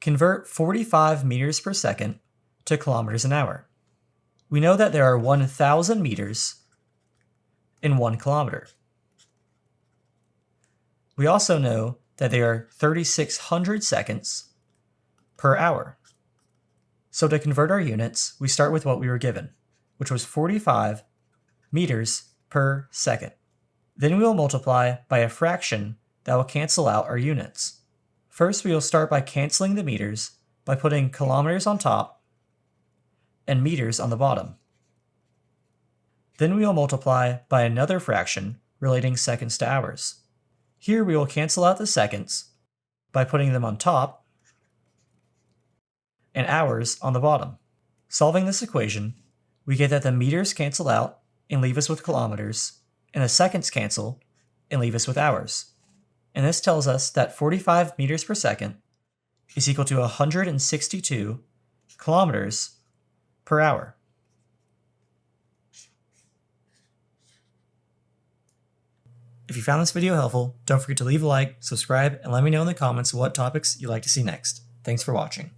convert 45 meters per second to kilometers an hour. We know that there are 1,000 meters in 1 kilometer. We also know that there are 3,600 seconds per hour. So to convert our units, we start with what we were given, which was 45 meters per second. Then we will multiply by a fraction that will cancel out our units. First, we will start by canceling the meters by putting kilometers on top and meters on the bottom. Then we will multiply by another fraction relating seconds to hours. Here we will cancel out the seconds by putting them on top and hours on the bottom. Solving this equation, we get that the meters cancel out and leave us with kilometers, and the seconds cancel and leave us with hours. And this tells us that 45 meters per second is equal to 162 kilometers per hour. If you found this video helpful, don't forget to leave a like, subscribe, and let me know in the comments what topics you'd like to see next. Thanks for watching.